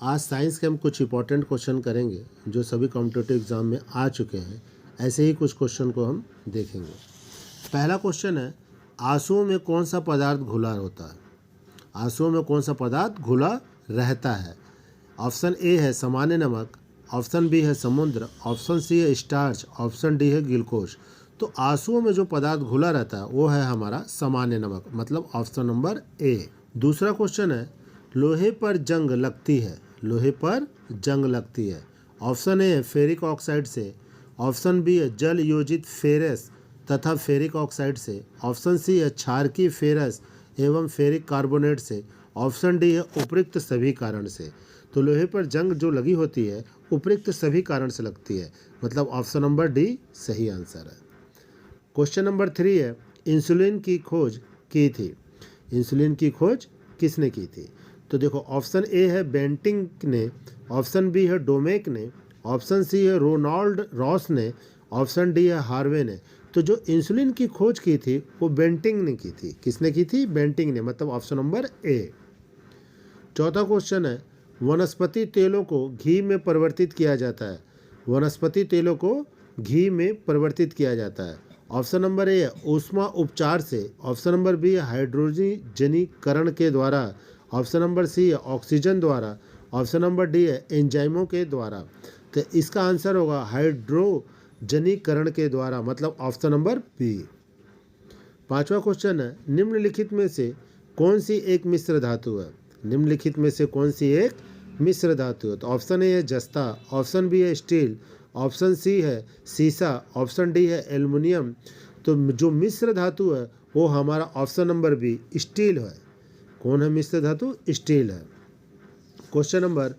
आज साइंस के हम कुछ इंपॉर्टेंट क्वेश्चन करेंगे जो सभी कॉम्पिटिटिव एग्जाम में आ चुके हैं। ऐसे ही कुछ क्वेश्चन को हम देखेंगे। पहला क्वेश्चन है, आंसुओं में कौन सा पदार्थ घुला होता है? आंसुओं में कौन सा पदार्थ घुला रहता है? ऑप्शन ए है सामान्य नमक, ऑप्शन बी है समुद्र, ऑप्शन सी है स्टार्च, ऑप्शन डी है ग्लूकोज। तो आंसुओं में जो पदार्थ घुला रहता है वो है हमारा सामान्य नमक, मतलब ऑप्शन नंबर ए। दूसरा क्वेश्चन है, लोहे पर जंग लगती है, लोहे पर जंग लगती है। ऑप्शन ए है फेरिक ऑक्साइड से, ऑप्शन बी है जल योजित फेरस तथा फेरिक ऑक्साइड से, ऑप्शन सी है क्षारकीय फेरस एवं फेरिक कार्बोनेट से, ऑप्शन डी है उपयुक्त सभी कारण से। तो लोहे पर जंग जो लगी होती है उपयुक्त सभी कारण से लगती है, मतलब ऑप्शन नंबर डी सही आंसर है। क्वेश्चन नंबर 3 है, इंसुलिन की खोज की थी, इंसुलिन की खोज किसने की थी? तो देखो, ऑप्शन ए है बेंटिंग ने, ऑप्शन बी है डोमेक ने, ऑप्शन सी है रोनाल्ड रॉस ने, ऑप्शन डी है हार्वे ने। तो जो इंसुलिन की खोज की थी वो बेंटिंग ने की थी। किसने की थी? बेंटिंग ने, मतलब ऑप्शन नंबर ए। चौथा क्वेश्चन है, वनस्पति तेलों को घी में परिवर्तित किया जाता है, वनस्पति तेलों को घी में परिवर्तित किया जाता है। ऑप्शन नंबर ए है ऊष्मा उपचार से, ऑप्शन नंबर बी है हाइड्रोजनीकरण के द्वारा, ऑप्शन नंबर सी है ऑक्सीजन द्वारा, ऑप्शन नंबर डी है एंजाइमों के द्वारा। तो इसका आंसर होगा हाइड्रोजनीकरण के द्वारा, मतलब ऑप्शन नंबर बी। पांचवा क्वेश्चन है, निम्नलिखित में से कौन सी एक मिश्र धातु है? निम्नलिखित में से कौन सी एक मिश्र धातु है? तो ऑप्शन ए है जस्ता, ऑप्शन बी है स्टील, ऑप्शन सी है सीसा, ऑप्शन डी है एल्युमिनियम। तो जो मिश्र धातु है वो हमारा ऑप्शन नंबर बी स्टील है। कौन है मिश्र धातु? स्टील है। क्वेश्चन नंबर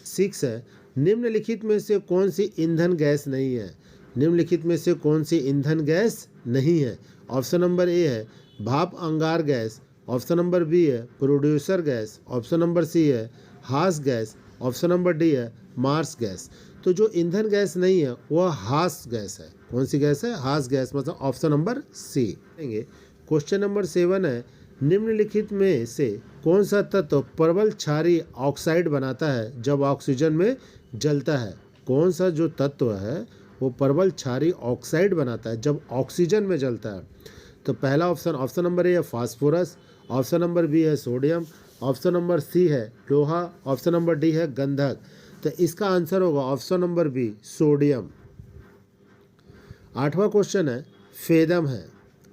6 है, निम्नलिखित में से कौन सी ईंधन गैस नहीं है? निम्नलिखित में से कौन सी ईंधन गैस नहीं है? ऑप्शन नंबर ए है भाप अंगार गैस, ऑप्शन नंबर बी है producer gas, option number C है हास गैस, ऑप्शन नंबर डी है मार्स गैस। तो जो ईंधन गैस नहीं है वह हास गैस है। कौन सी गैस है? हास गैस, मतलब option number C. Question number 7 है, निम्नलिखित में से कौन सा तत्व प्रबल क्षारीय ऑक्साइड बनाता है जब ऑक्सीजन में जलता है? कौन सा जो तत्व है वो प्रबल क्षारीय ऑक्साइड बनाता है जब ऑक्सीजन में जलता है? तो पहला ऑप्शन, ऑप्शन नंबर ए है फास्फोरस, ऑप्शन नंबर बी है सोडियम, ऑप्शन नंबर सी है लोहा, ऑप्शन नंबर डी है गंधक। तो इसका आंसर होगा ऑप्शन नंबर बी सोडियम। आठवां क्वेश्चन है फेदम है,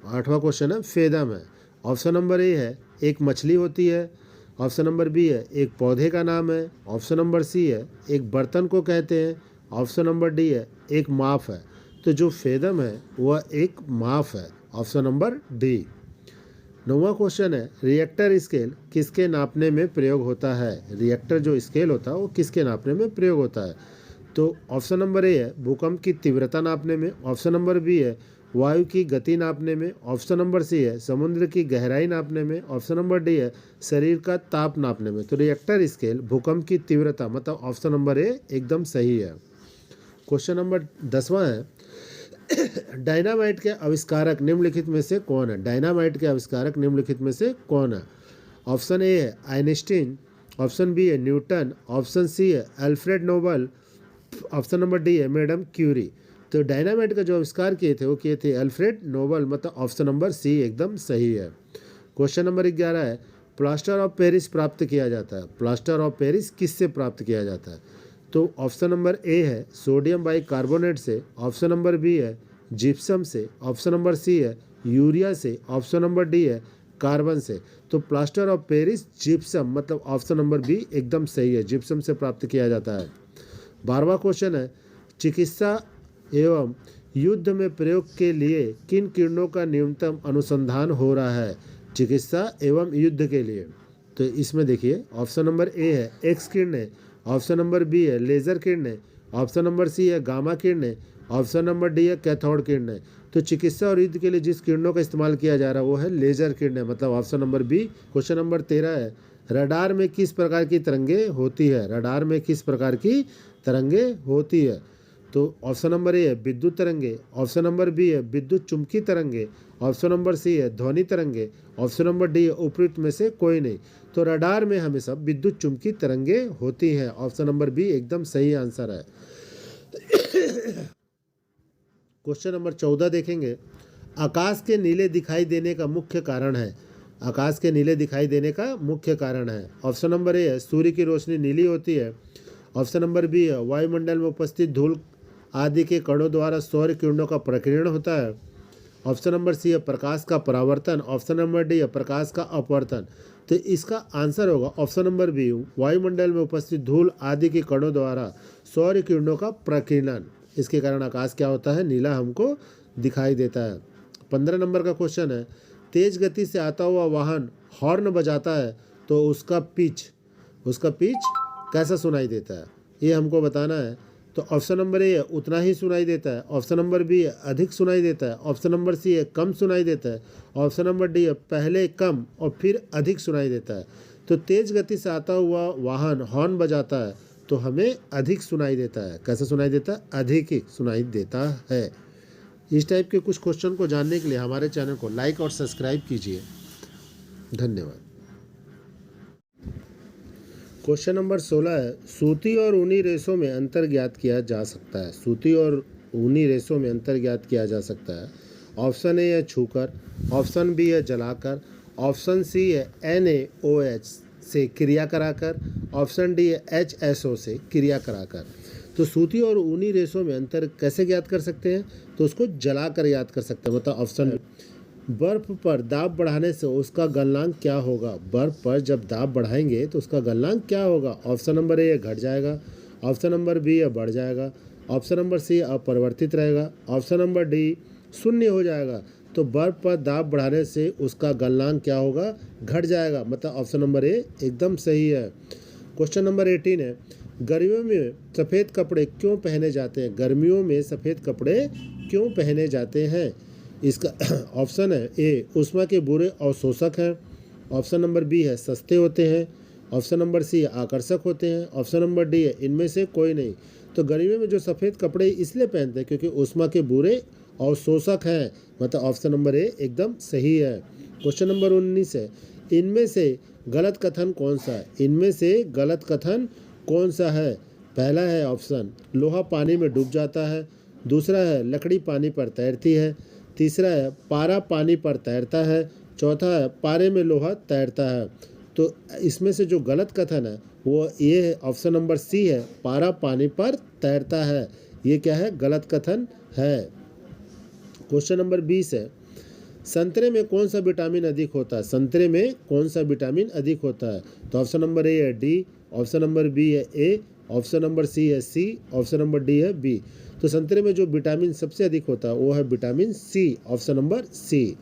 आठवां क्वेश्चन है फेदम है। ऑप्शन नंबर ए है एक मछली होती है, ऑप्शन नंबर बी है एक पौधे का नाम है, ऑप्शन नंबर सी है एक बर्तन को कहते हैं, ऑप्शन नंबर डी है एक माप है। तो जो फेदम है वह एक माप है, ऑप्शन नंबर डी। 9वां क्वेश्चन है, रिएक्टर स्केल किसके नापने में प्रयोग होता है? रिएक्टर जो स्केल होता है वो किसके नापने में प्रयोग होता है? तो ऑप्शन नंबर ए है भूकंप की तीव्रता नापने में, ऑप्शन नंबर बी है वायु की गति नापने में, ऑप्शन नंबर सी है समुद्र की गहराई नापने में, ऑप्शन नंबर डी है शरीर का ताप नापने में। तो रिएक्टर स्केल भूकंप की तीव्रता, मतलब ऑप्शन नंबर ए एकदम सही है। क्वेश्चन नंबर 10वां है, डायनामाइट के आविष्कारक निम्नलिखित में से कौन है? डायनामाइट के आविष्कारक निम्नलिखित में से कौन है? ऑप्शन ए है आइंस्टीन, ऑप्शन बी है न्यूटन, ऑप्शन सी है Alfred Nobel, option number D है मैडम क्यूरी। तो डायनामाइट का जो आविष्कार किए थे वो किए थे अल्फ्रेड नोबल, मतलब ऑप्शन नंबर सी एकदम सही है। क्वेश्चन नंबर 11 है, प्लास्टर ऑफ पेरिस प्राप्त किया जाता है, प्लास्टर ऑफ पेरिस किससे प्राप्त किया जाता है? तो ऑप्शन नंबर ए है सोडियम बाइकार्बोनेट से, ऑप्शन नंबर बी है जिप्सम से, ऑप्शन नंबर सी है यूरिया से, ऑप्शन नंबर डी है कार्बन से। तो प्लास्टर ऑफ पेरिस जिप्सम, मतलब ऑप्शन नंबर बी एकदम सही है, जिप्सम से प्राप्त किया जाता है। 12वां क्वेश्चन है, चिकित्सा एवं युद्ध में प्रयोग के लिए किन किरणों का न्यूनतम अनुसंधान हो रहा है? चिकित्सा एवं युद्ध के लिए। तो इसमें देखिए, ऑप्शन नंबर ए है एक्स किरणें, ऑप्शन नंबर बी है लेज़र किरणें, ऑप्शन नंबर सी है गामा किरणें, ऑप्शन नंबर डी है कैथोड किरणें। तो चिकित्सा और युद्ध के लिए जिस किरणों का इस्तेमाल किया जा रहा है वो है लेज़र किरणें, मतलब option number B. Question number 13 है, रडार में किस प्रकार की तरंगे होती है? रडार में किस प्रकार की तरंगे होती है? तो ऑप्शन नंबर ए है विद्युत तरंगे, ऑप्शन नंबर बी है विद्युत चुंबकीय तरंगे, ऑप्शन नंबर सी है ध्वनि तरंगे, ऑप्शन नंबर डी है उपयुक्त में से कोई नहीं। तो रडार में हमेशा विद्युत चुंबकीय तरंगे होती हैं। ऑप्शन नंबर बी एकदम सही आंसर है। क्वेश्चन नंबर 14 देखेंगे। आकाश के नीले दिखाई देने का मुख्य कारण है। आकाश के नीले दिखाई देने का मुख्य कारण है। ऑप्शन नंबर ए है सूर्य की रोशनी नीली होती है। ऑप्शन नंबर बी है वायुमंडल में उपस्थित धूल आदि के कणों द्वारा सौर किरणों का प्रकीर्णन होता है। ऑप्शन नंबर सी है प्रकाश का परावर्तन। ऑप्शन नंबर डी है प्रकाश का अपवर्तन। तो इसका आंसर होगा ऑप्शन नंबर बी, वायुमंडल में उपस्थित धूल आदि के कणों द्वारा सौर किरणों का प्रकीर्णन। इसके कारण आकाश क्या होता है, नीला हमको दिखाई देता है। 15 नंबर का क्वेश्चन है, तेज गति से आता हुआ वाहन हॉर्न बजाता है तो उसका पिच कैसा सुनाई देता है, ये हमको बताना है। तो ऑप्शन नंबर ए है उतना ही सुनाई देता है। ऑप्शन नंबर बी है अधिक सुनाई देता है। ऑप्शन नंबर सी है कम सुनाई देता है। ऑप्शन नंबर डी है पहले कम और फिर अधिक सुनाई देता है। तो तेज गति से आता हुआ वाहन हॉर्न बजाता है तो हमें अधिक सुनाई देता है। कैसा सुनाई देता है, अधिक ही सुनाई देता है। इस टाइप के कुछ क्वेश्चन को जानने के लिए हमारे चैनल को लाइक और सब्सक्राइब कीजिए। धन्यवाद। क्वेश्चन नंबर 16 है, सूती और ऊनी रेशों में अंतर ज्ञात किया जा सकता है। सूती और ऊनी रेशों में अंतर ज्ञात किया जा सकता है। ऑप्शन ए है छूकर, ऑप्शन बी है जलाकर, ऑप्शन सी है NaOH से क्रिया कराकर, ऑप्शन डी है HSO से क्रिया कराकर। तो सूती और ऊनी रेशों में अंतर कैसे ज्ञात कर सकते हैं, तो उसको जलाकर याद कर सकते हैं। मतलब ऑप्शन बर्फ पर दाब बढ़ाने से उसका गलनांक क्या होगा। बर्फ पर जब दाब बढ़ाएंगे तो उसका गलनांक क्या होगा। ऑप्शन नंबर ए घट जाएगा, ऑप्शन नंबर बी है बढ़ जाएगा, ऑप्शन नंबर सी अपरिवर्तित रहेगा, ऑप्शन नंबर डी शून्य हो जाएगा। तो बर्फ पर दाब बढ़ाने से उसका गलनांक क्या होगा, घट जाएगा। मतलब ऑप्शन नंबर ए एकदम सही है। क्वेश्चन नंबर 18 है, गर्मियों में सफ़ेद कपड़े क्यों पहने जाते हैं। गर्मियों में सफ़ेद कपड़े क्यों पहने जाते हैं। इसका ऑप्शन है ए ऊष्मा के बुरे अवशोषक हैं, ऑप्शन नंबर बी है सस्ते होते हैं, ऑप्शन नंबर सी आकर्षक होते हैं, ऑप्शन नंबर डी है इनमें से कोई नहीं। तो गर्मियों में जो सफ़ेद कपड़े इसलिए पहनते हैं क्योंकि ऊष्मा के बुरे अवशोषक हैं। मतलब ऑप्शन नंबर ए एकदम सही है। क्वेश्चन नंबर 19 है, इनमें से गलत कथन कौन सा है। इनमें से गलत कथन कौन सा है। पहला है ऑप्शन लोहा पानी में डूब जाता है, दूसरा है लकड़ी पानी पर तैरती है, तीसरा है पारा पानी पर तैरता है, चौथा है पारे में लोहा तैरता है। तो इसमें से जो गलत कथन है वो ये है, ऑप्शन नंबर सी है पारा पानी पर तैरता है। ये क्या है, गलत कथन है। क्वेश्चन नंबर 20 है, संतरे में कौन सा विटामिन अधिक होता है। संतरे में कौन सा विटामिन अधिक होता है। तो ऑप्शन नंबर ए है डी, ऑप्शन नंबर बी है ए, ऑप्शन नंबर सी है सी, ऑप्शन नंबर डी है बी। तो संतरे में जो विटामिन सबसे अधिक होता है वो है vitamin C, option number C.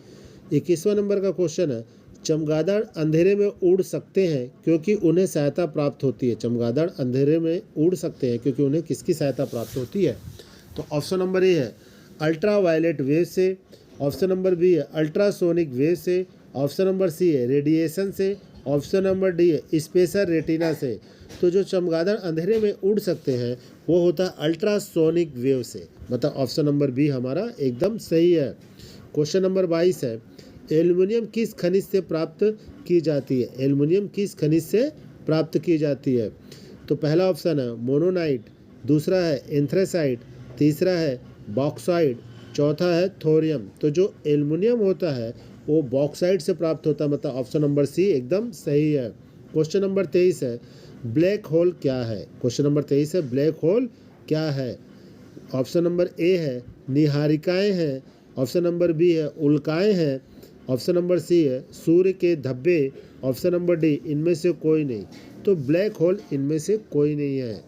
21वां नंबर का क्वेश्चन है, चमगादड़ अंधेरे में उड़ सकते हैं क्योंकि उन्हें सहायता प्राप्त होती है। चमगादड़ अंधेरे में उड़ सकते हैं क्योंकि उन्हें किसकी सहायता प्राप्त होती है। तो ऑप्शन नंबर ए है अल्ट्रा वायलेट वेव से, ऑप्शन नंबर बी है अल्ट्रासोनिक वेव से, ऑप्शन नंबर सी है रेडिएशन से, ऑप्शन नंबर डी है स्पेशल रेटिना से। तो जो चमगादड़ अंधेरे में उड़ सकते हैं वो होता है अल्ट्रासोनिक वेव से। मतलब ऑप्शन नंबर बी हमारा एकदम सही है। क्वेश्चन नंबर 22 है, एल्युमिनियम किस खनिज से प्राप्त की जाती है। एल्युमिनियम किस खनिज से प्राप्त की जाती है। तो पहला ऑप्शन है मोनोनाइट, दूसरा है एंथ्रेसाइट, तीसरा है बॉक्साइट, चौथा है थोरियम। तो जो एल्युमिनियम होता है वो बॉक्साइट से प्राप्त होता है। मतलब ऑप्शन नंबर सी एकदम सही है। क्वेश्चन नंबर 23 है, ब्लैक होल क्या है। क्वेश्चन नंबर 23 है, ब्लैक होल क्या है। ऑप्शन नंबर ए है निहारिकाएं हैं, ऑप्शन नंबर बी है उल्काएं हैं, ऑप्शन नंबर सी है सूर्य के धब्बे, ऑप्शन नंबर डी इनमें से कोई नहीं। तो ब्लैक होल इनमें से कोई नहीं है।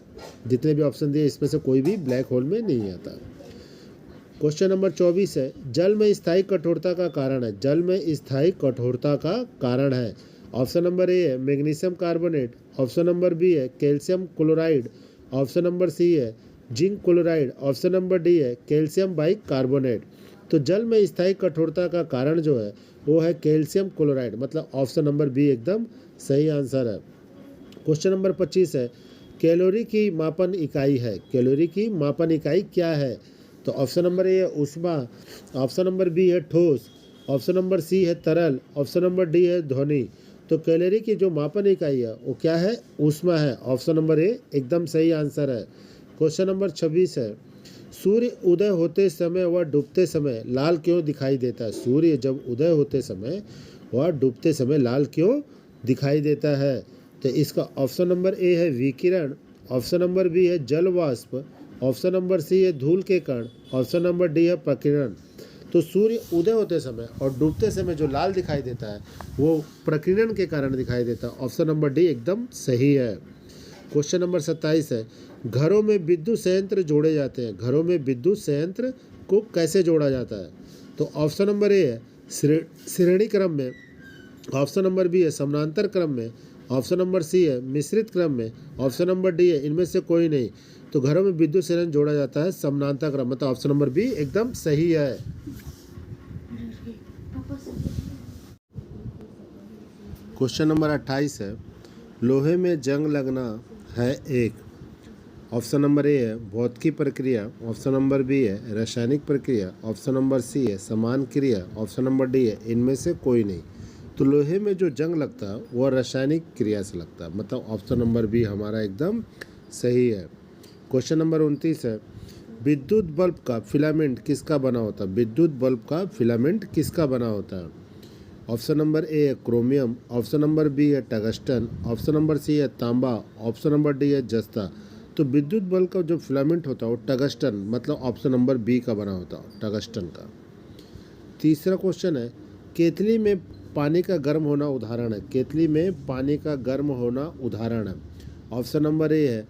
जितने भी ऑप्शन दिए इसमें से कोई भी ब्लैक होल में नहीं आता। क्वेश्चन नंबर 24 है, जल में स्थायी कठोरता का कारण है। जल में स्थायी कठोरता का कारण है। ऑप्शन नंबर ए है magnesium carbonate, option number B है calcium chloride, option number C है zinc chloride, option number D है कैल्शियम बाइकार्बोनेट। तो जल में स्थायी कठोरता का कारण जो है वो है कैल्शियम क्लोराइड। मतलब ऑप्शन नंबर बी एकदम सही आंसर है। क्वेश्चन नंबर 25 है, कैलोरी की मापन इकाई है। कैलोरी की मापन इकाई क्या है। तो ऑप्शन नंबर ए है ऊष्मा, ऑप्शन नंबर बी है ठोस, ऑप्शन नंबर सी है तरल, ऑप्शन नंबर डी है ध्वनि। तो कैलोरी की जो मापन इकाई है वो क्या है, ऊष्मा है। ऑप्शन नंबर ए एकदम सही आंसर है। क्वेश्चन नंबर 26 है, सूर्य उदय होते समय व डूबते समय लाल क्यों दिखाई देता है? सूर्य जब उदय होते समय व डूबते समय लाल क्यों दिखाई देता है? तो इसका ऑप्शन नंबर ए है विकिरण, ऑप्शन नंबर बी है जल वाष्प, ऑप्शन नंबर सी है धूल के कण, ऑप्शन नंबर डी है प्रकीर्णन। तो सूर्य उदय होते समय और डूबते समय जो लाल दिखाई देता है वो प्रकीर्णन के कारण दिखाई देता है। ऑप्शन नंबर डी एकदम सही है। क्वेश्चन नंबर 27 है, घरों में विद्युत संयंत्र जोड़े जाते हैं, घरों में विद्युत संयंत्र को कैसे जोड़ा जाता है? तो ऑप्शन नंबर ए है श्रेणी क्रम में, ऑप्शन नंबर बी है समानांतर क्रम में, ऑप्शन नंबर सी है मिश्रित क्रम में, ऑप्शन नंबर डी है इनमें से कोई नहीं। तो घरों में विद्युत संयंत्र जोड़ा जाता है समानांतर क्रम में, तो ऑप्शन नंबर बी एकदम सही है। क्वेश्चन नंबर 28 है, लोहे में जंग लगना है एक, ऑप्शन नंबर ए है भौतिकी प्रक्रिया, ऑप्शन नंबर बी है रासायनिक प्रक्रिया, ऑप्शन नंबर सी है समान क्रिया, ऑप्शन नंबर डी है इनमें से कोई नहीं। तो लोहे में जो जंग लगता है वो रासायनिक क्रिया से लगता है, मतलब ऑप्शन नंबर बी हमारा एकदम सही है। क्वेश्चन नंबर 29 है, विद्युत बल्ब का फिलामेंट किसका बना होता है? विद्युत बल्ब का फिलामेंट किसका बना होता है? ऑप्शन नंबर ए है क्रोमियम, ऑप्शन नंबर बी है टंगस्टन, ऑप्शन नंबर सी है तांबा, ऑप्शन नंबर डी है जस्ता। तो विद्युत बल्ब का जो फिलामेंट होता है वो टंगस्टन, मतलब ऑप्शन नंबर बी का बना होता है, टंगस्टन का। तीसरा क्वेश्चन है, केतली में पानी का गर्म होना उदाहरण है, केतली में पानी का गर्म होना उदाहरण है। ऑप्शन नंबर ए है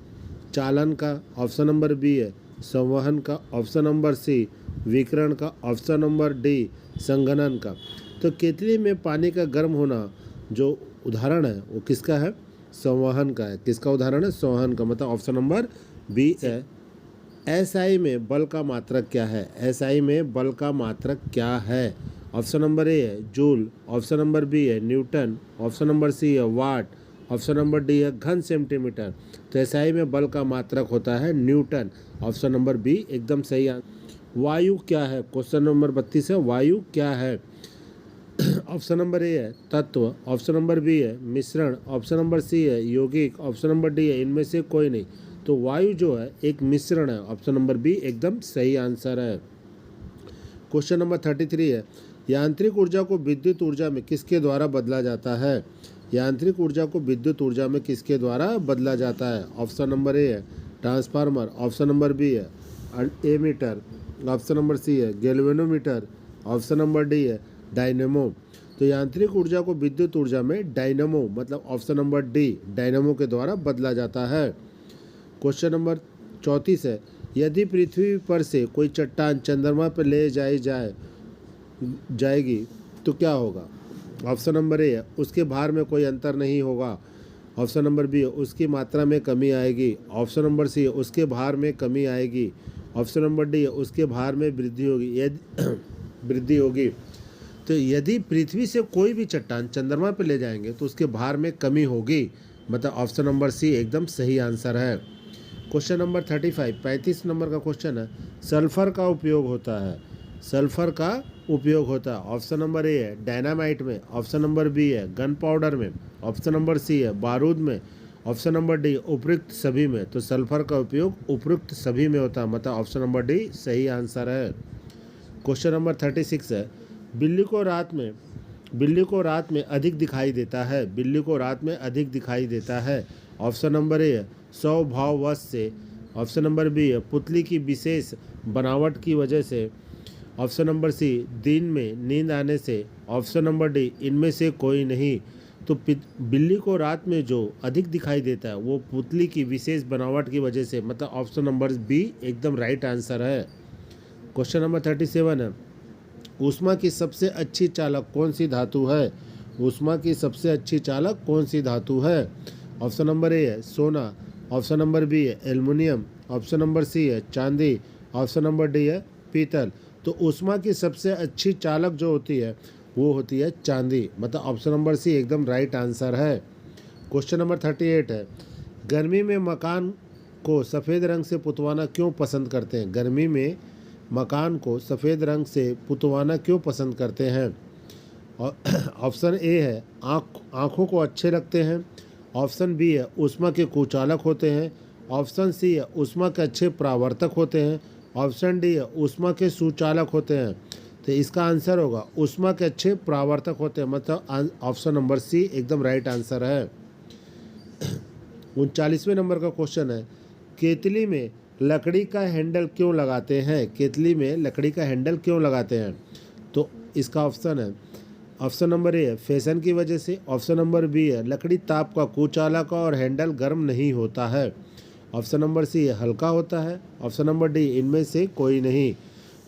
चालन का, ऑप्शन नंबर बी है संवहन का, ऑप्शन नंबर सी विकिरण का, ऑप्शन नंबर डी संघनन का। तो केतली में पानी का गर्म होना जो उदाहरण है वो किसका है? संवहन का है। किसका उदाहरण है? संवहन का, मतलब ऑप्शन नंबर बी है। एसआई में बल का मात्रक क्या है? एसआई में बल का मात्रक क्या है? ऑप्शन नंबर ए है जूल, ऑप्शन नंबर बी है न्यूटन, ऑप्शन नंबर सी है वाट, ऑप्शन नंबर डी है घन सेंटीमीटर। तो एसआई में बल का मात्रक होता है न्यूटन, ऑप्शन नंबर बी एकदम सही। वायु क्या है? क्वेश्चन नंबर 32 है, वायु क्या है? ऑप्शन नंबर ए है तत्व, ऑप्शन नंबर बी है मिश्रण, ऑप्शन नंबर सी है यौगिक, ऑप्शन नंबर डी है इनमें से कोई नहीं। तो वायु जो है एक मिश्रण है, ऑप्शन नंबर बी एकदम सही आंसर है। क्वेश्चन नंबर 33 है, यांत्रिक ऊर्जा को विद्युत ऊर्जा में किसके द्वारा बदला जाता है? यांत्रिक ऊर्जा को विद्युत ऊर्जा में किसके द्वारा बदला जाता है? ऑप्शन नंबर ए है ट्रांसफार्मर, ऑप्शन नंबर बी है एमीटर, ऑप्शन नंबर सी है गैल्वेनोमीटर, ऑप्शन नंबर डी है डायनेमो। तो यांत्रिक ऊर्जा को विद्युत ऊर्जा में डायनेमो, मतलब ऑप्शन नंबर डी डायनेमो के द्वारा बदला जाता है। क्वेश्चन नंबर 34 है, यदि पृथ्वी पर से कोई चट्टान चंद्रमा पर ले जाएगी तो क्या होगा? ऑप्शन नंबर ए है उसके भार में कोई अंतर नहीं होगा, ऑप्शन नंबर बी है उसकी मात्रा में कमी आएगी, ऑप्शन नंबर सी है उसके भार में कमी आएगी, ऑप्शन नंबर डी है उसके भार में वृद्धि होगी। यदि वृद्धि होगी, तो यदि पृथ्वी से कोई भी चट्टान चंद्रमा पर ले जाएंगे तो उसके भार में कमी होगी, मतलब ऑप्शन नंबर सी एकदम सही आंसर है। क्वेश्चन नंबर 35 नंबर का क्वेश्चन है, सल्फर का उपयोग होता है, सल्फर का उपयोग होता है। ऑप्शन नंबर ए है डायनामाइट में, ऑप्शन नंबर बी है गन पाउडर में, ऑप्शन नंबर सी है बारूद में, ऑप्शन नंबर डी उपयुक्त सभी में। तो सल्फर का उपयोग उपयुक्त सभी में होता है, मतलब ऑप्शन नंबर डी सही आंसर है। क्वेश्चन नंबर 36 है, बिल्ली को रात में अधिक दिखाई देता है, बिल्ली को रात में अधिक दिखाई देता है। ऑप्शन नंबर ए है स्वभाववश से, ऑप्शन नंबर बी है पुतली की विशेष बनावट की वजह से, ऑप्शन नंबर सी दिन में नींद आने से, ऑप्शन नंबर डी इनमें से कोई नहीं। तो बिल्ली को रात में जो अधिक दिखाई देता है वो पुतली की विशेष बनावट की वजह से, मतलब ऑप्शन नंबर बी एकदम राइट आंसर है। क्वेश्चन नंबर 37 है, ऊष्मा की सबसे अच्छी चालक कौन सी धातु है? ऊष्मा की सबसे अच्छी चालक कौन सी धातु है? ऑप्शन नंबर ए है सोना, ऑप्शन नंबर बी है एल्युमिनियम, ऑप्शन नंबर सी है चांदी, ऑप्शन नंबर डी है पीतल। तो ऊष्मा की सबसे अच्छी चालक जो होती है वो होती है चांदी, मतलब ऑप्शन नंबर सी एकदम राइट आंसर है। क्वेश्चन नंबर 38 है, गर्मी में मकान को सफ़ेद रंग से पुतवाना क्यों पसंद करते हैं? गर्मी में मकान को सफ़ेद रंग से पुतवाना क्यों पसंद करते हैं? और ऑप्शन ए है आँखों को अच्छे लगते हैं। ऑप्शन बी है ऊष्मा के कुचालक होते हैं। ऑप्शन सी है ऊष्मा के अच्छे परावर्तक होते हैं। ऑप्शन डी है ऊष्मा के सुचालक होते हैं। तो इसका आंसर होगा ऊष्मा के अच्छे परावर्तक होते हैं, मतलब ऑप्शन नंबर सी एकदम राइट आंसर है। 39वें नंबर का क्वेश्चन है, केतली में लकड़ी का हैंडल क्यों लगाते हैं? केतली में लकड़ी का हैंडल क्यों लगाते हैं? तो इसका ऑप्शन है, ऑप्शन नंबर ए है फैशन की वजह से। ऑप्शन नंबर बी है लकड़ी ताप का कुचालक और हैंडल गर्म नहीं होता है। ऑप्शन नंबर सी है हल्का होता है। ऑप्शन नंबर डी इनमें से कोई नहीं।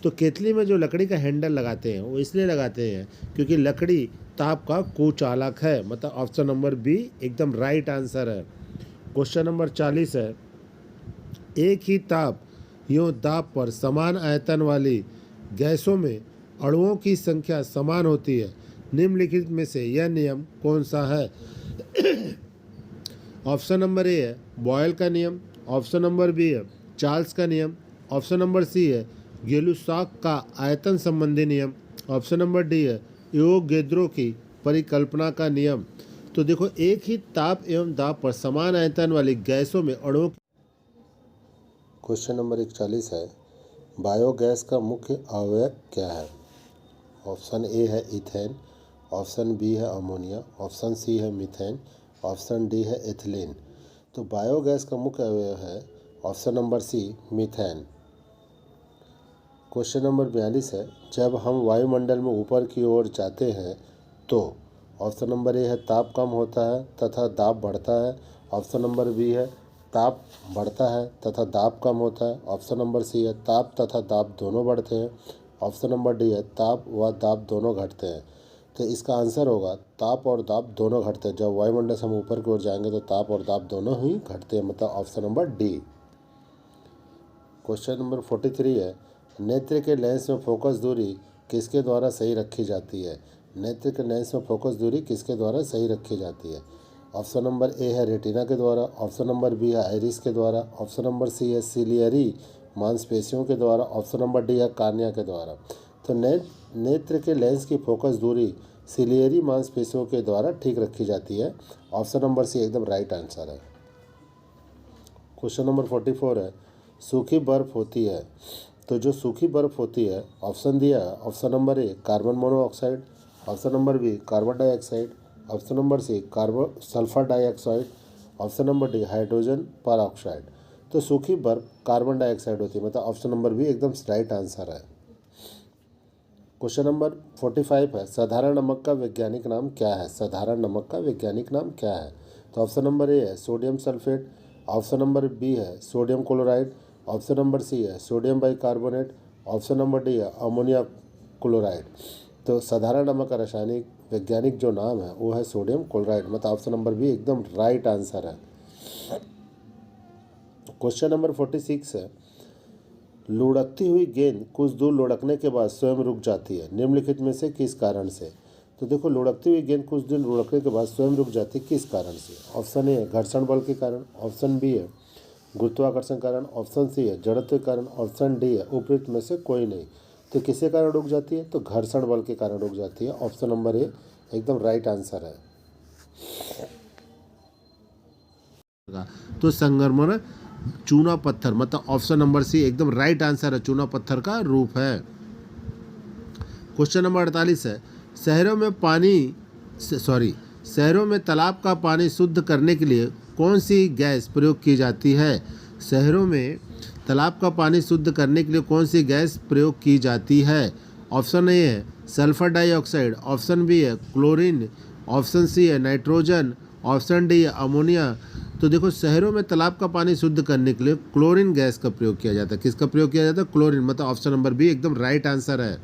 तो केतली में जो लकड़ी का हैंडल लगाते हैं वो इसलिए लगाते हैं क्योंकि लकड़ी ताप का कुचालक है, मतलब ऑप्शन नंबर बी एकदम राइट आंसर है। क्वेश्चन नंबर 40 है, एक ही ताप यों दाब पर समान आयतन वाली गैसों में अणुओं की संख्या समान होती है, निम्नलिखित में से यह नियम कौन सा है? ऑप्शन नंबर ए है बॉयल का नियम। ऑप्शन नंबर बी है चार्ल्स का नियम। ऑप्शन नंबर सी है गेलुसाक का आयतन संबंधी नियम। ऑप्शन नंबर डी है एवोगैड्रो की परिकल्पना का नियम। तो देखो, एक ही ताप एवं दाब पर समान आयतन वाली गैसों में अणुओं। क्वेश्चन नंबर 41 है, बायोगैस का मुख्य अवयव क्या है? ऑप्शन ए है इथेन। ऑप्शन बी है अमोनिया। ऑप्शन सी है मीथेन। ऑप्शन डी है एथिलीन। तो बायोगैस का मुख्य अवयव है option number C methane. Question number 42 है, जब हम वायुमंडल में ऊपर की ओर जाते हैं तो ऑप्शन नंबर ए है ताप कम होता है तथा दाब बढ़ता है। ऑप्शन नंबर बी है ताप बढ़ता है तथा दाब कम होता है। ऑप्शन नंबर सी है ताप तथा दाब दोनों बढ़ते हैं। ऑप्शन नंबर डी है ताप व दाब दोनों घटते हैं। तो इसका आंसर होगा ताप और दाब दोनों घटते हैं। जब वायुमंडल से हम ऊपर की ओर जाएंगे तो ताप और दाब दोनों ही घटते हैं, मतलब option number D. Question number 43 है, नेत्र के लेंस में फोकस दूरी किसके द्वारा सही रखी जाती है? नेत्र के लेंस में फोकस दूरी किसके द्वारा सही रखी जाती है? ऑप्शन नंबर ए है रेटिना के द्वारा। ऑप्शन नंबर बी है आइरिस के द्वारा। ऑप्शन नंबर सी है सिलियरी मांसपेशियों के द्वारा। ऑप्शन नंबर डी है कार्निया के द्वारा। तो नेत्र के लेंस की फोकस दूरी सिलियरी मांसपेशियों के द्वारा ठीक रखी जाती है। ऑप्शन नंबर सी एकदम राइट आंसर है। क्वेश्चन नंबर 44 है, सूखी बर्फ होती है, तो जो सूखी बर्फ होती है ऑप्शन दिया है, option number A carbon monoxide. Option number B carbon dioxide. Option number C carbon sulphur dioxide. Option number D hydrogen peroxide. तो सूखी बर्फ कार्बन डाइऑक्साइड होती है, मतलब ऑप्शन नंबर बी एकदम राइट आंसर है। क्वेश्चन नंबर 45 है, साधारण नमक का वैज्ञानिक नाम क्या है? साधारण नमक का वैज्ञानिक नाम क्या है? तो ऑप्शन नंबर ए है sodium sulphate. Option number B है sodium chloride. Option number C है sodium bicarbonate. Option number D है अमोनिया क्लोराइड। तो साधारण नमक का रासायनिक वैज्ञानिक जो नाम है वो है सोडियम क्लोराइड, मतलब ऑप्शन नंबर बी एकदम राइट आंसर है। क्वेश्चन नंबर 46 है, लुढ़कती हुई गेंद कुछ दूर लुढ़कने के बाद स्वयं रुक जाती है, निम्नलिखित में से किस कारण से? तो देखो, लुढ़कती हुई गेंद कुछ दूर लुढ़कने के बाद स्वयं रुक जाती है, किस कारण से? ऑप्शन ए है घर्षण बल के कारण। ऑप्शन बी है गुरुत्वाकर्षण कारण। ऑप्शन सी है जड़त्व के कारण। ऑप्शन डी है उपयुक्त में से कोई नहीं। तो किसके कारण रुक जाती है? तो घर्षण बल के कारण रुक जाती है। ऑप्शन नंबर ए एकदम राइट आंसर है। तो संगमरमर चूना पत्थर, मतलब ऑप्शन नंबर सी एकदम राइट आंसर है, चूना पत्थर का रूप है। क्वेश्चन नंबर 48 है, शहरों में तालाब का पानी शुद्ध करने के लिए कौन सी गैस प्रयोग की जाती है? शहरों में तालाब का पानी शुद्ध करने के लिए कौन सी गैस प्रयोग की जाती है? ऑप्शन ए है सल्फर डाइऑक्साइड। ऑप्शन बी है क्लोरीन। ऑप्शन सी है नाइट्रोजन। ऑप्शन डी है अमोनिया। तो देखो, शहरों में तालाब का पानी शुद्ध करने के लिए क्लोरीन गैस का प्रयोग किया जाता है। किसका प्रयोग किया जाता है? क्लोरीन, मतलब ऑप्शन नंबर बी एकदम राइट आंसर है।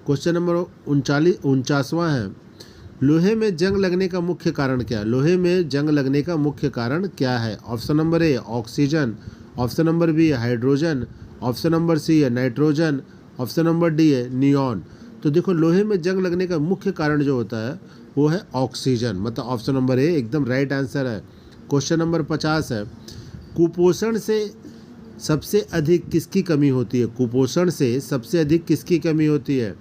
क्वेश्चन नंबर 49वां है, लोहे में जंग लगने का मुख्य कारण क्या है? लोहे में जंग लगने का मुख्य कारण क्या है? Option number A oxygen. Option number B है हाइड्रोजन। ऑप्शन नंबर सी है नाइट्रोजन। ऑप्शन नंबर डी है नियॉन। तो देखो, लोहे में जंग लगने का मुख्य कारण जो होता है वो है ऑक्सीजन, मतलब ऑप्शन नंबर ए एकदम राइट आंसर है। क्वेश्चन नंबर 50 है, कुपोषण से सबसे अधिक किसकी कमी होती है? कुपोषण से सबसे अधिक किसकी कमी होती है?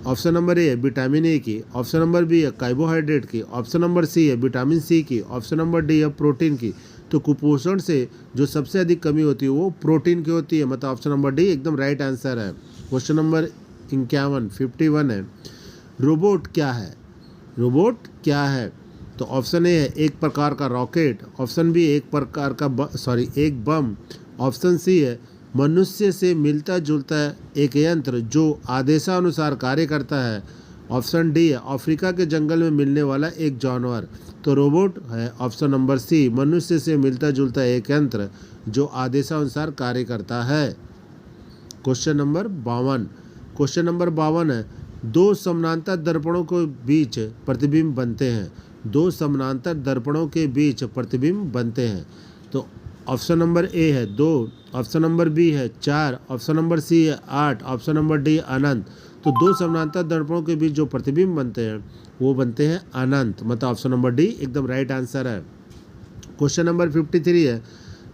ऑप्शन नंबर ए है विटामिन ए की, ऑप्शन नंबर बी है कार्बोहाइड्रेट की, ऑप्शन नंबर सी है विटामिन सी की, ऑप्शन नंबर डी है प्रोटीन की। तो कुपोषण से जो सबसे अधिक कमी होती है वो प्रोटीन की होती है, मतलब ऑप्शन नंबर डी एकदम राइट आंसर है। क्वेश्चन नंबर 51 है, रोबोट क्या है? रोबोट क्या है? तो ऑप्शन ए है एक प्रकार का रॉकेट, ऑप्शन बी एक प्रकार का एक बम, ऑप्शन सी है मनुष्य से मिलता जुलता एक यंत्र जो आदेशानुसार कार्य करता है, ऑप्शन डी है अफ्रीका के जंगल में मिलने वाला एक जानवर। तो रोबोट है ऑप्शन नंबर सी, मनुष्य से मिलता जुलता एक यंत्र जो आदेशानुसार कार्य करता है। क्वेश्चन नंबर 52 है, दो समानांतर दर्पणों के बीच प्रतिबिंब बनते हैं। दो समानांतर दर्पणों के बीच प्रतिबिंब बनते हैं। तो ऑप्शन नंबर ए है 2, ऑप्शन नंबर बी है 4, ऑप्शन नंबर सी है 8, ऑप्शन नंबर डी अनंत। तो दो समानांतर दर्पणों के बीच जो प्रतिबिंब बनते हैं वो बनते हैं अनंत, मतलब ऑप्शन नंबर डी एकदम राइट आंसर है। क्वेश्चन नंबर 53 है,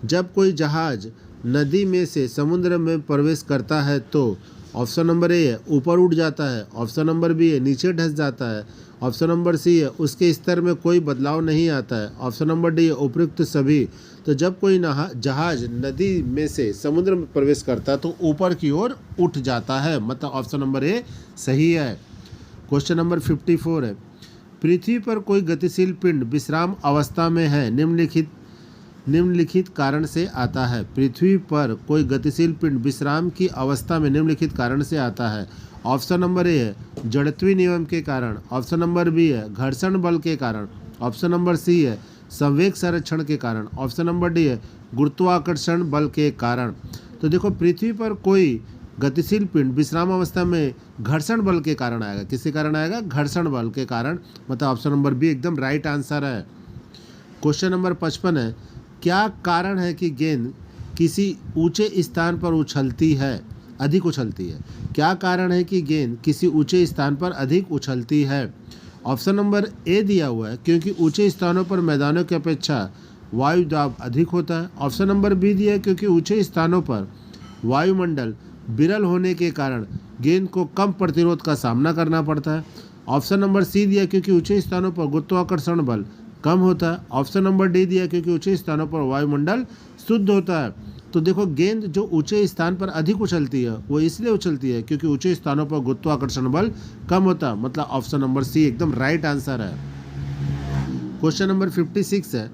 जब कोई जहाज नदी में से समुद्र में प्रवेश करता है तो ऑप्शन नंबर ए है ऊपर उठ जाता है, ऑप्शन नंबर बी है नीचे धंस जाता है, ऑप्शन नंबर सी है उसके स्तर में कोई बदलाव नहीं आता है, ऑप्शन नंबर डी है उपयुक्त सभी। तो जब कोई जहाज नदी में से समुद्र में प्रवेश करता है तो ऊपर की ओर उठ जाता है, मतलब ऑप्शन नंबर ए सही है। क्वेश्चन नंबर 54 है, पृथ्वी पर कोई गतिशील पिंड विश्राम अवस्था में है, निम्नलिखित कारण से आता है। पृथ्वी पर कोई गतिशील पिंड विश्राम की अवस्था में निम्नलिखित कारण से आता है। ऑप्शन नंबर ए है जड़त्वीय नियम के कारण, ऑप्शन नंबर बी है घर्षण बल के कारण, ऑप्शन नंबर सी है संवेग संरक्षण के कारण, ऑप्शन नंबर डी है गुरुत्वाकर्षण बल के कारण। तो देखो पृथ्वी पर कोई गतिशील पिंड विश्राम अवस्था में घर्षण बल के कारण आएगा। किसके कारण आएगा? घर्षण बल के कारण, मतलब ऑप्शन नंबर बी एकदम राइट आंसर है। क्वेश्चन नंबर 55 है, क्या कारण है कि गेंद किसी ऊंचे स्थान पर अधिक उछलती है? क्या कारण है कि गेंद किसी ऊंचे स्थान पर अधिक उछलती है? ऑप्शन नंबर ए दिया हुआ है क्योंकि ऊंचे स्थानों पर मैदानों की अपेक्षा वायु दाब अधिक होता है। ऑप्शन नंबर बी दिया है क्योंकि ऊंचे स्थानों पर वायुमंडल विरल होने के कारण गेंद को कम प्रतिरोध का सामना करना पड़ता है। ऑप्शन नंबर सी दिया क्योंकि ऊंचे स्थानों पर गुरुत्वाकर्षण बल कम होता है। ऑप्शन नंबर डी दिया क्योंकि ऊंचे स्थानों पर वायुमंडल शुद्ध होता है। तो देखो गेंद जो ऊंचे स्थान पर अधिक उछलती है वो इसलिए उछलती है क्योंकि ऊंचे स्थानों पर गुरुत्वाकर्षण बल कम होता है, मतलब ऑप्शन नंबर सी एकदम राइट आंसर है। क्वेश्चन नंबर 56 है,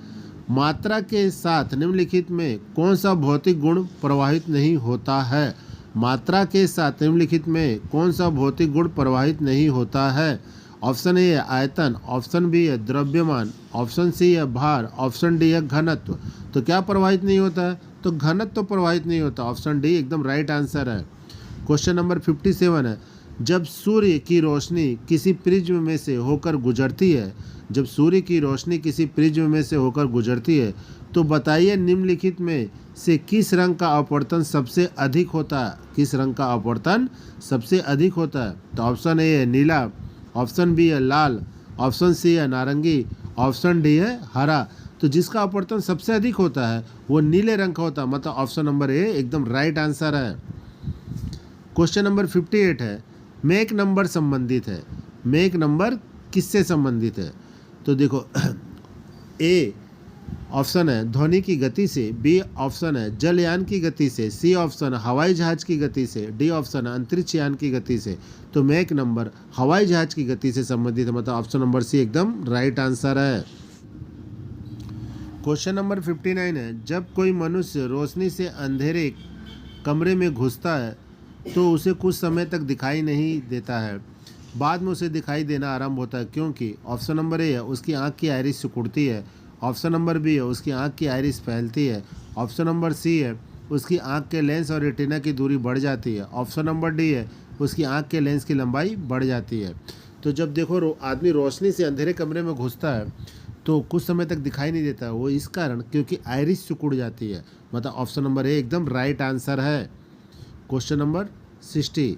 मात्रा के साथ निम्नलिखित में कौन सा भौतिक गुण प्रवाहित नहीं होता है? मात्रा के साथ निम्नलिखित में कौन सा भौतिक गुण प्रवाहित नहीं होता है? ऑप्शन ए है आयतन, ऑप्शन बी है द्रव्यमान, ऑप्शन सी है भार, ऑप्शन डी है घनत्व। तो क्या प्रवाहित नहीं होता है? तो घनत्व तो प्रवाहित नहीं होता, ऑप्शन डी एकदम राइट आंसर है। क्वेश्चन नंबर 57 है, जब सूर्य की रोशनी किसी प्रिज्म में से होकर गुजरती है, जब सूर्य की रोशनी किसी प्रिज्म में से होकर गुजरती है तो बताइए निम्नलिखित में से किस रंग का अपवर्तन सबसे अधिक होता है? किस रंग का अपवर्तन सबसे अधिक होता है? तो ऑप्शन ए है नीला, ऑप्शन बी है लाल, ऑप्शन सी है नारंगी, ऑप्शन डी है हरा। तो जिसका अपवर्तन सबसे अधिक होता है वो नीले रंग का होता है, मतलब ऑप्शन नंबर ए एकदम राइट आंसर है। क्वेश्चन नंबर 58 है, मेक नंबर संबंधित है। मेक नंबर किससे संबंधित है? तो देखो ए ऑप्शन है ध्वनि की गति से, बी ऑप्शन है जलयान की गति से, सी ऑप्शन है हवाई जहाज की गति से, डी ऑप्शन है अंतरिक्ष यान की गति से। तो मैक नंबर हवाई जहाज की गति से संबंधित है, मतलब ऑप्शन नंबर सी एकदम राइट आंसर है। क्वेश्चन नंबर 59 है, जब कोई मनुष्य रोशनी से अंधेरे कमरे में घुसता है तो उसे कुछ समय तक दिखाई नहीं देता है, बाद में उसे दिखाई देना आरंभ होता है, क्योंकि ऑप्शन नंबर ए है उसकी आँख की आइरिस सिकुड़ती है, ऑप्शन नंबर बी है उसकी आँख की आइरिस फैलती है, ऑप्शन नंबर सी है उसकी आँख के लेंस और रेटिना की दूरी बढ़ जाती है, ऑप्शन नंबर डी है उसकी आँख के लेंस की लंबाई बढ़ जाती है। तो जब देखो आदमी रोशनी से अंधेरे कमरे में घुसता है तो कुछ समय तक दिखाई नहीं देता, वो इस कारण क्योंकि आइरिस सिकुड़ जाती है, मतलब ऑप्शन नंबर ए एकदम राइट आंसर है। क्वेश्चन नंबर 60,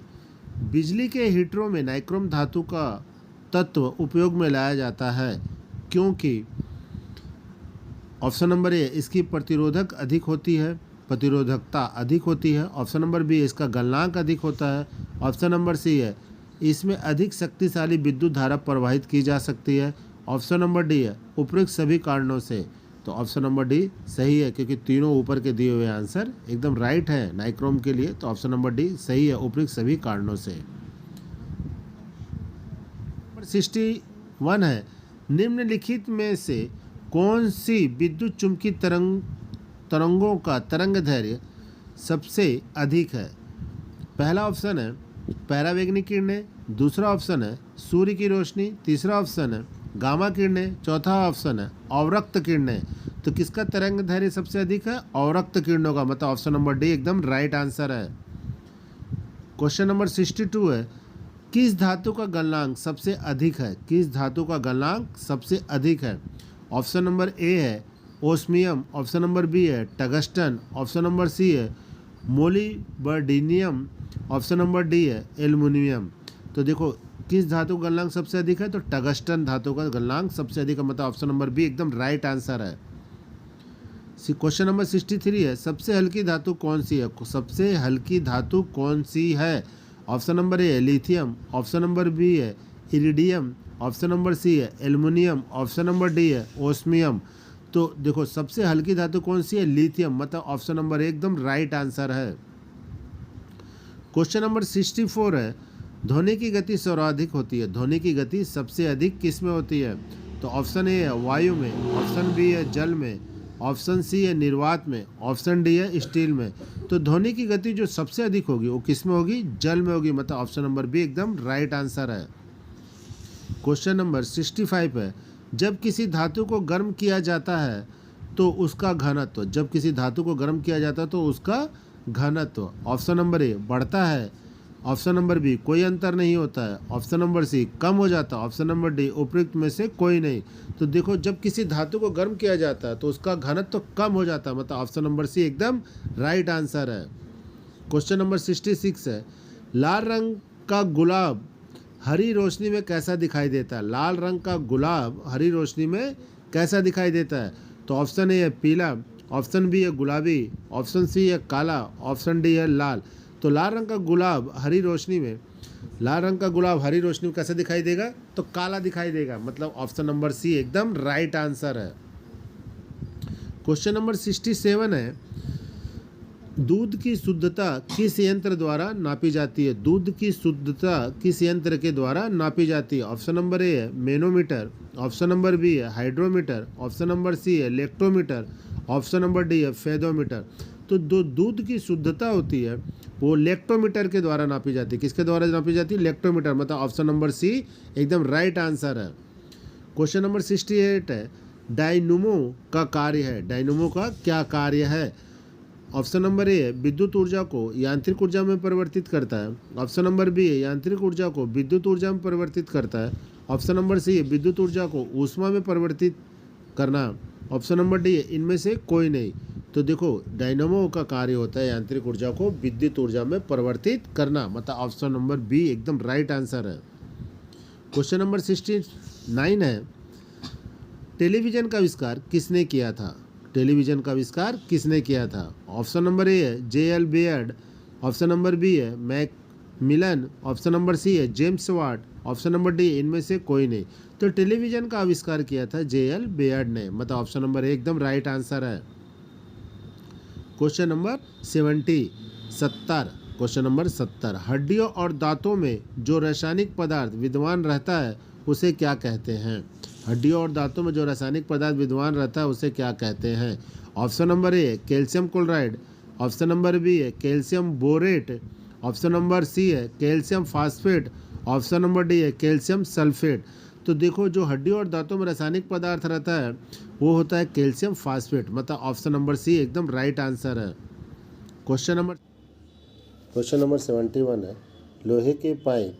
बिजली के हीटरों में नाइक्रोम धातु का तत्व उपयोग में लाया जाता है क्योंकि ऑप्शन नंबर ए इसकी प्रतिरोधकता अधिक होती है, ऑप्शन नंबर बी इसका गलनांक अधिक होता है, ऑप्शन नंबर सी है इसमें अधिक शक्तिशाली विद्युत धारा प्रवाहित की जा सकती है। ऑप्शन नंबर डी है उपरोक्त सभी कारणों से। तो ऑप्शन नंबर डी सही है, क्योंकि तीनों ऊपर के दिए हुए आंसर एकदम राइट है नाइक्रोम के लिए। तो ऑप्शन नंबर डी सही है उपरोक्त सभी कारणों से। नंबर 61 है, निम्नलिखित में से कौन सी विद्युत चुंबकीय तरंगों का तरंग दैर्घ्य सबसे अधिक है। पहला ऑप्शन है पैरावैगनिक किरणें, दूसरा ऑप्शन है सूर्य की रोशनी, तीसरा ऑप्शन है गामा किरणें, चौथा ऑप्शन है अवरक्त किरणें। तो किसका तरंग दैर्घ्य सबसे अधिक है, अवरक्त किरणों का, मतलब ऑप्शन नंबर डी एकदम राइट आंसर है। क्वेश्चन नंबर 62 है, किस धातु का गलनांक सबसे अधिक है, किस धातु का गलनांक सबसे अधिक है। ऑप्शन नंबर ए है ओस्मियम, ऑप्शन नंबर बी है टंगस्टन, ऑप्शन नंबर सी है मोलिब्डेनम, ऑप्शन नंबर डी है एल्युमिनियम। तो देखो किस धातु का गलनांक सबसे अधिक है, तो टंगस्टन धातु का गलनांक सबसे अधिक है, मतलब ऑप्शन नंबर बी एकदम राइट आंसर है। क्वेश्चन नंबर 63 है, सबसे हल्की धातु कौन सी है, सबसे हल्की धातु कौन सी है। ऑप्शन नंबर ए है लिथियम, ऑप्शन नंबर बी है इरिडियम, ऑप्शन नंबर सी है एल्युमिनियम, ऑप्शन नंबर डी है ओस्मियम। तो देखो सबसे हल्की धातु कौन सी है, लिथियम, मतलब ऑप्शन नंबर एकदम राइट आंसर है। क्वेश्चन नंबर 64 है, ध्वनि की गति सर्वाधिक होती है, ध्वनि की गति सबसे अधिक किस में होती है। तो ऑप्शन ए है वायु में, ऑप्शन बी है जल में, ऑप्शन सी है निर्वात में, ऑप्शन डी है स्टील में। तो ध्वनि की गति जो सबसे अधिक होगी वो किस में होगी, जल में होगी, मतलब ऑप्शन नंबर बी एकदम राइट आंसर है। क्वेश्चन नंबर 65 है, जब किसी धातु को गर्म किया जाता है तो उसका घनत्व, जब किसी धातु को गर्म किया जाता है तो उसका घनत्व, ऑप्शन नंबर ए बढ़ता है, ऑप्शन नंबर बी कोई अंतर नहीं होता है, ऑप्शन नंबर सी कम हो जाता है, ऑप्शन नंबर डी उपयुक्त में से कोई नहीं। तो देखो जब किसी धातु को गर्म किया जाता है तो उसका घनत्व तो कम हो जाता है, मतलब ऑप्शन नंबर सी एकदम राइट आंसर है। क्वेश्चन नंबर 66 है, लाल रंग का गुलाब हरी रोशनी में कैसा दिखाई देता है, लाल रंग का गुलाब हरी रोशनी में कैसा दिखाई देता है। तो ऑप्शन ए है पीला, ऑप्शन बी है गुलाबी, ऑप्शन सी है काला, ऑप्शन डी है लाल। तो लाल रंग का गुलाब हरी रोशनी में, लाल रंग का गुलाब हरी रोशनी में कैसे दिखाई देगा, तो काला दिखाई देगा, मतलब ऑप्शन नंबर सी एकदम राइट आंसर है। क्वेश्चन नंबर 67 है, दूध की शुद्धता किस यंत्र द्वारा नापी जाती है, दूध की शुद्धता किस यंत्र के द्वारा नापी जाती है। ऑप्शन नंबर ए है मैनोमीटर, ऑप्शन नंबर बी है हाइड्रोमीटर, ऑप्शन नंबर सी है लेक्टोमीटर, ऑप्शन नंबर डी है फेदोमीटर। तो जो दूध की शुद्धता होती है वो लेक्टोमीटर के द्वारा नापी जाती है, किसके द्वारा नापी जाती है, लेक्टोमीटर, मतलब ऑप्शन नंबर सी एकदम राइट आंसर है। क्वेश्चन नंबर 68 है, डायनमो का कार्य है, डायनमो का क्या कार्य है। ऑप्शन नंबर ए है विद्युत ऊर्जा को यांत्रिक ऊर्जा में परिवर्तित करता है, ऑप्शन नंबर बी है यांत्रिक ऊर्जा को विद्युत ऊर्जा में परिवर्तित करता है, ऑप्शन नंबर सी है विद्युत ऊर्जा को ऊष्मा में परिवर्तित करना, ऑप्शन नंबर डी है इनमें से कोई नहीं। तो देखो डायनमो का कार्य होता है यांत्रिक ऊर्जा को विद्युत ऊर्जा में परिवर्तित करना, मतलब ऑप्शन नंबर बी एकदम राइट आंसर है। क्वेश्चन नंबर 69 है, टेलीविजन का आविष्कार किसने किया था, टेलीविजन का आविष्कार किसने किया था। ऑप्शन नंबर ए है J L. Baird, option number B है मैकमिलन, ऑप्शन नंबर सी है James Watt, option number D इनमें से कोई नहीं। तो टेलीविजन का आविष्कार किया था जे.एल. बेयर्ड ने, मतलब ऑप्शन नंबर ए एकदम राइट आंसर है। क्वेश्चन नंबर 70, क्वेश्चन नंबर 70, हड्डियों और दांतों में जो रासायनिक पदार्थ विद्यमान रहता है उसे क्या कहते हैं, हड्डियों और दांतों में जो रासायनिक पदार्थ विद्यमान रहता है उसे क्या कहते हैं। Option number A calcium chloride, option number B है calcium borate, option number C है calcium phosphate, option number D है कैल्शियम सल्फेट। तो देखो जो हड्डियों और दांतों में रासायनिक पदार्थ रहता है वो होता है कैल्शियम फास्फेट, मतलब ऑप्शन नंबर सी एकदम राइट आंसर है। क्वेश्चन नंबर 71 है, लोहे के पाइप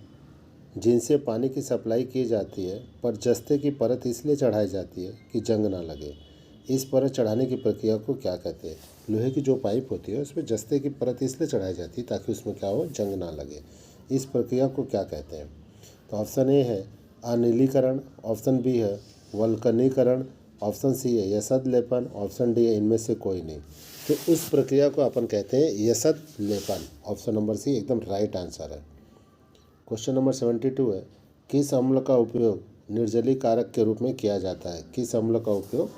जिनसे पानी की सप्लाई की जाती है पर जस्ते की परत इसलिए चढ़ाई जाती है कि जंग ना लगे, इस परत चढ़ाने की प्रक्रिया को क्या कहते हैं। लोहे की जो पाइप होती है उसमें जस्ते की परत इसलिए चढ़ाई जाती है ताकि उसमें क्या हो, जंग ना लगे, इस प्रक्रिया को क्या कहते हैं। तो ऑप्शन ए है अनिलीकरण, ऑप्शन बी है वल्कनीकरण, ऑप्शन सी है यशद लेपन, ऑप्शन डी है इनमें से कोई नहीं। तो उस प्रक्रिया को अपन कहते हैं यशद लेपन, ऑप्शन नंबर सी एकदम राइट आंसर है। क्वेश्चन नंबर 72 है, किस अम्ल का उपयोग निर्जलीकारक के रूप में किया जाता है? किस अम्ल का उपयोग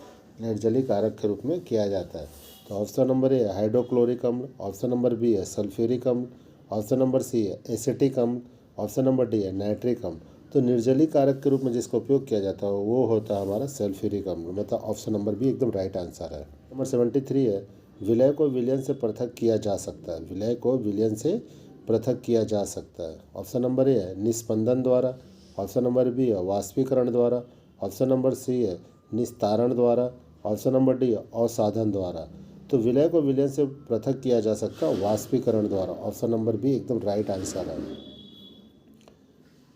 निर्जलीकारक के रूप में किया जाता है? तो ऑप्शन नंबर ए है हाइड्रोक्लोरिक अम्ल, ऑप्शन नंबर बी है सल्फ्यूरिक अम्ल, ऑप्शन नंबर सी है एसिटिक अम्ल, ऑप्शन नंबर डी है नाइट्रिक अम्ल। तो निर्जलीकारक के रूप में जिसका उपयोग किया जाता है वो होता है हमारा सल्फ्यूरिक अम्ल, मतलब ऑप्शन नंबर बी एकदम राइट आंसर है। नंबर 73 है, विलय को विलयन से पृथक किया जा सकता है। विलय को विलयन से पृथक किया जा सकता है। ऑप्शन नंबर ए है निस्पंदन द्वारा, ऑप्शन नंबर बी है वाष्पीकरण द्वारा, ऑप्शन नंबर सी है निस्तारण द्वारा, ऑप्शन नंबर डी है अवसाधन द्वारा। तो विलय को विलयन से पृथक किया जा सकता है वाष्पीकरण द्वारा, ऑप्शन नंबर बी एकदम राइट आंसर है।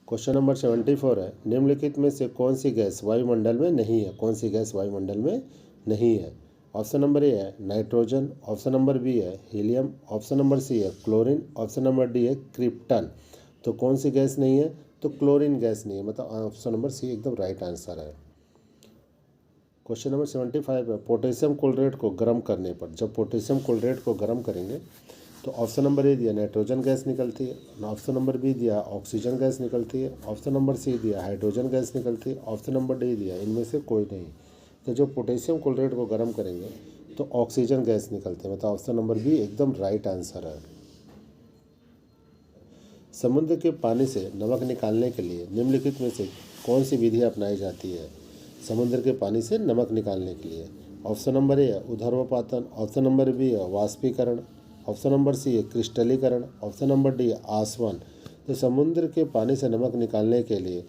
क्वेश्चन नंबर 74 है, निम्नलिखित में से कौन सी गैस वायुमंडल में नहीं है? कौन सी गैस वायुमंडल में नहीं है? ऑप्शन नंबर ए है नाइट्रोजन, ऑप्शन नंबर बी है हीलियम, ऑप्शन नंबर सी है क्लोरीन, ऑप्शन नंबर डी है क्रिप्टन। तो कौन सी गैस नहीं है? तो क्लोरीन गैस नहीं है, मतलब ऑप्शन नंबर सी एकदम राइट आंसर है। क्वेश्चन नंबर 75 है, पोटेशियम क्लोराइड को गर्म करने पर, जब पोटेशियम क्लोराइड को गर्म करेंगे तो ऑप्शन नंबर ए दिया नाइट्रोजन गैस निकलती है, ऑप्शन नंबर बी दिया ऑक्सीजन गैस निकलती है, ऑप्शन नंबर सी दिया हाइड्रोजन गैस निकलती है, ऑप्शन नंबर डी दिया इनमें से कोई नहीं। तो जब पोटेशियम क्लोराइड को गर्म करेंगे तो ऑक्सीजन गैस निकलती है, मतलब ऑप्शन नंबर बी एकदम राइट आंसर है। समुद्र के पानी से नमक निकालने के लिए निम्नलिखित में से कौन सी विधि अपनाई जाती है? समुद्र के पानी से नमक निकालने के लिए ऑप्शन नंबर ए है ऊर्ध्वपातन, ऑप्शन नंबर बी है वाष्पीकरण, ऑप्शन नंबर सी है क्रिस्टलीकरण, ऑप्शन नंबर डी है आसवन। तो समुद्र के पानी से नमक निकालने के लिए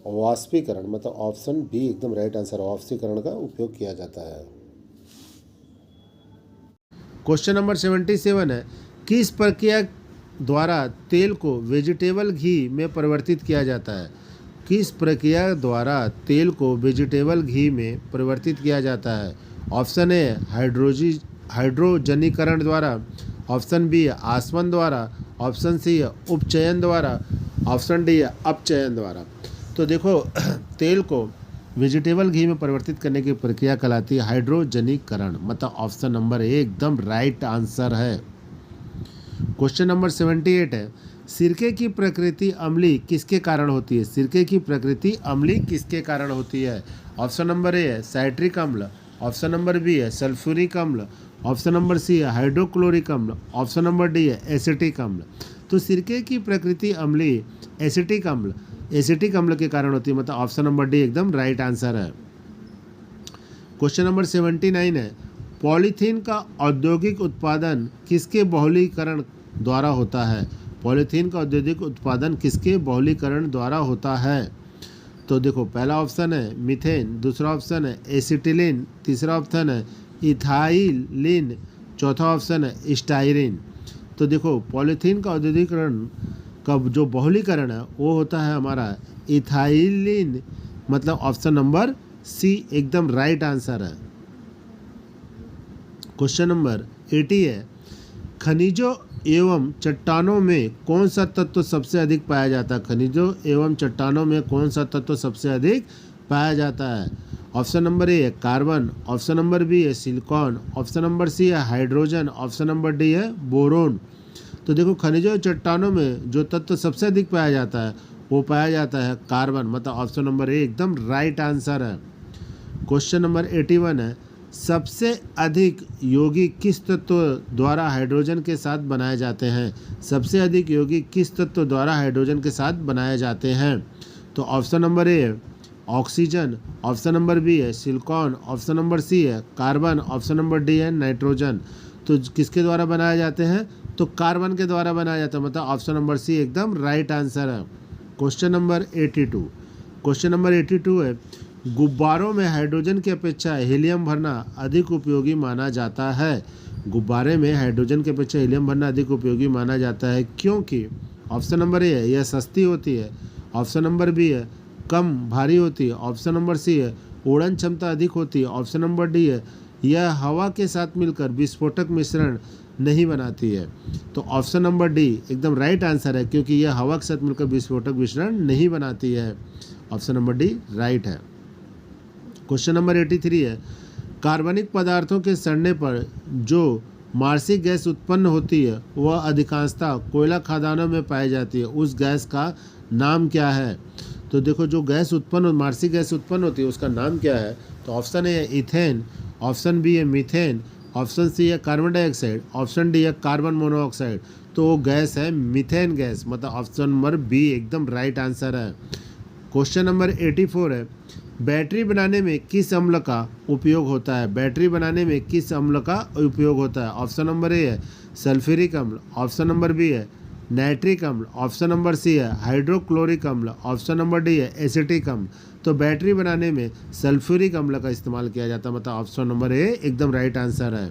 वाष्पीकरण, मतलब ऑप्शन बी एकदम राइट आंसर, वाष्पीकरण का उपयोग किया जाता है। क्वेश्चन नंबर 77 है, किस प्रक्रिया द्वारा तेल को वेजिटेबल घी में परिवर्तित किया जाता है? किस प्रक्रिया द्वारा तेल को वेजिटेबल घी में परिवर्तित किया जाता है? ऑप्शन ए हाइड्रोजनीकरण द्वारा, ऑप्शन बी है आसवन द्वारा, ऑप्शन सी है उपचयन द्वारा, ऑप्शन डी है अपचयन द्वारा। तो देखो तेल को वेजिटेबल घी में परिवर्तित करने की प्रक्रिया कहलाती है हाइड्रोजनीकरण, मतलब ऑप्शन नंबर ए एकदम राइट आंसर है। क्वेश्चन नंबर 78 है, सिरके की प्रकृति अम्लीय किसके कारण होती है? सिरके की प्रकृति अम्लीय किसके कारण होती है? ऑप्शन नंबर ए है साइट्रिक अम्ल, ऑप्शन नंबर बी है सल्फ्यूरिक अम्ल, ऑप्शन नंबर सी है हाइड्रोक्लोरिक अम्ल, ऑप्शन नंबर डी है एसिटिक अम्ल। तो सिरके की प्रकृति अम्लीय एसिटिक अम्ल के कारण होती है, मतलब ऑप्शन नंबर डी एकदम राइट आंसर है। क्वेश्चन नंबर 79 है, पॉलीथीन का औद्योगिक उत्पादन किसके बहुलीकरण द्वारा होता है? पॉलीथीन का औद्योगिक उत्पादन किसके बहुलीकरण द्वारा होता है? तो देखो पहला ऑप्शन है मीथेन, दूसरा ऑप्शन है एसिटिलीन, तीसरा ऑप्शन है इथाइलिन, चौथा ऑप्शन है स्टाइरिन। तो देखो पॉलीथीन का औद्योगिकरण का जो बहुलीकरण है वो होता है हमारा इथाइलिन, मतलब ऑप्शन नंबर सी एकदम राइट आंसर है। क्वेश्चन नंबर 80 है, खनिजों एवं चट्टानों में कौन सा तत्व सबसे अधिक पाया जाता है? खनिजों एवं चट्टानों में कौन सा तत्व सबसे अधिक पाया जाता है? ऑप्शन नंबर ए है कार्बन, ऑप्शन नंबर बी है सिलिकॉन, ऑप्शन नंबर सी है हाइड्रोजन, ऑप्शन नंबर डी है बोरोन। तो देखो खनिजों चट्टानों में जो तत्व सबसे अधिक पाया जाता है वो पाया जाता है कार्बन, मतलब ऑप्शन नंबर ए एकदम राइट आंसर है। क्वेश्चन नंबर 81 है, सबसे अधिक यौगिक किस तत्व द्वारा हाइड्रोजन के साथ बनाए जाते हैं? सबसे अधिक यौगिक किस तत्व द्वारा हाइड्रोजन के साथ बनाए जाते हैं? तो ऑप्शन नंबर ए है ऑक्सीजन, ऑप्शन नंबर बी है सिलिकॉन, ऑप्शन नंबर सी है कार्बन, ऑप्शन नंबर डी है नाइट्रोजन। तो किसके द्वारा बनाए जाते हैं? तो कार्बन के द्वारा बनाया जाता है, मतलब ऑप्शन नंबर सी एकदम राइट आंसर है। क्वेश्चन नंबर 82, क्वेश्चन नंबर 82 है, गुब्बारों में हाइड्रोजन की अपेक्षा हीलियम भरना अधिक उपयोगी माना जाता है। गुब्बारे में हाइड्रोजन की अपेक्षा हीलियम भरना अधिक उपयोगी माना जाता है क्योंकि ऑप्शन नंबर ए है यह सस्ती होती है, ऑप्शन नंबर बी है कम भारी होती है, ऑप्शन नंबर सी है उड़न क्षमता अधिक होती है, ऑप्शन नंबर डी है यह हवा के साथ मिलकर विस्फोटक मिश्रण नहीं बनाती है। तो ऑप्शन नंबर डी एकदम राइट आंसर है क्योंकि यह हवा के साथ मिलकर विस्फोटक मिश्रण नहीं बनाती है, ऑप्शन नंबर डी राइट है। क्वेश्चन नंबर 83 है, कार्बनिक पदार्थों के सड़ने पर जो मार्सिक गैस उत्पन्न होती है वह अधिकांशतः कोयला खदानों में पाई जाती है, उस गैस का नाम क्या है? तो देखो जो गैस उत्पन्न मार्सिक गैस उत्पन्न होती है उसका नाम क्या है? तो ऑप्शन ए है इथेन, ऑप्शन बी है मीथेन, ऑप्शन सी है कार्बन डाइऑक्साइड, ऑप्शन डी है कार्बन मोनोऑक्साइड। तो वो गैस है मीथेन गैस, मतलब ऑप्शन नंबर बी एकदम राइट आंसर है। क्वेश्चन नंबर 84 है, बैटरी बनाने में किस अम्ल का उपयोग होता है? बैटरी बनाने में किस अम्ल का उपयोग होता है? ऑप्शन नंबर ए है सल्फ्यूरिक अम्ल, ऑप्शन नंबर बी है नाइट्रिक अम्ल, ऑप्शन नंबर सी है हाइड्रोक्लोरिक अम्ल, ऑप्शन नंबर डी है एसिटिक अम्ल। तो बैटरी बनाने में सल्फ्यूरिक अम्ल का इस्तेमाल किया जाता है, मतलब ऑप्शन नंबर ए एकदम राइट आंसर है।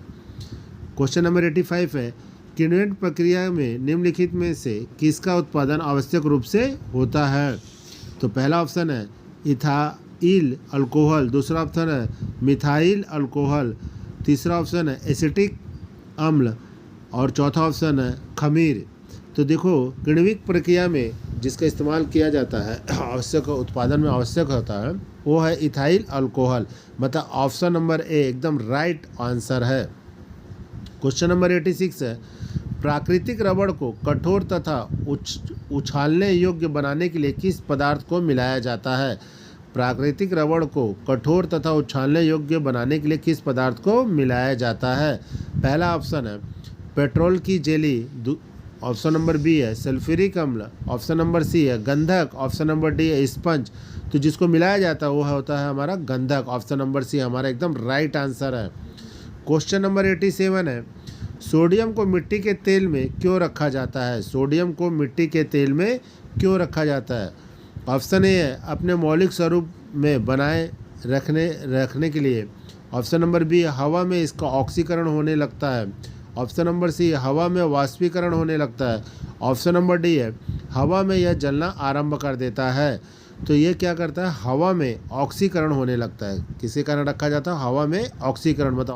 क्वेश्चन नंबर 85 है, किण्वन प्रक्रिया में निम्नलिखित में से किसका उत्पादन आवश्यक रूप से होता है? तो पहला ऑप्शन है इथाइल अल्कोहल, दूसरा ऑप्शन है मिथाइल अल्कोहल, तीसरा ऑप्शन है एसिटिक अम्ल और चौथा ऑप्शन है खमीर। तो देखो किण्विक प्रक्रिया में जिसका इस्तेमाल किया जाता है आवश्यक उत्पादन में आवश्यक होता है वो है इथाइल अल्कोहल, मतलब ऑप्शन नंबर ए एकदम राइट आंसर है। क्वेश्चन नंबर 86 है, प्राकृतिक रबड़ को कठोर तथा उछालने योग्य बनाने के लिए किस पदार्थ को मिलाया जाता है? प्राकृतिक रबड़ को कठोर तथा उछालने योग्य बनाने के लिए किस पदार्थ को मिलाया जाता है? पहला ऑप्शन है पेट्रोल की जेली, ऑप्शन नंबर बी है सल्फ्यूरिक अम्ल, ऑप्शन नंबर सी है गंधक, ऑप्शन नंबर डी है स्पंज। तो जिसको मिलाया जाता है वो होता है हमारा गंधक, ऑप्शन नंबर सी हमारा एकदम राइट आंसर है। क्वेश्चन नंबर 87 है, सोडियम को मिट्टी के तेल में क्यों रखा जाता है? सोडियम को मिट्टी के तेल में क्यों रखा जाता है? ऑप्शन ए है अपने मौलिक स्वरूप में बनाए रखने के लिए, ऑप्शन नंबर बी हवा में इसका ऑक्सीकरण होने लगता है, ऑप्शन नंबर सी हवा में वाष्पीकरण होने लगता है, ऑप्शन नंबर डी है हवा में यह जलना आरंभ कर देता है। तो ये क्या करता है? हवा में ऑक्सीकरण होने लगता है। किसी कारण रखा जाता है? हवा में ऑक्सीकरण, मतलब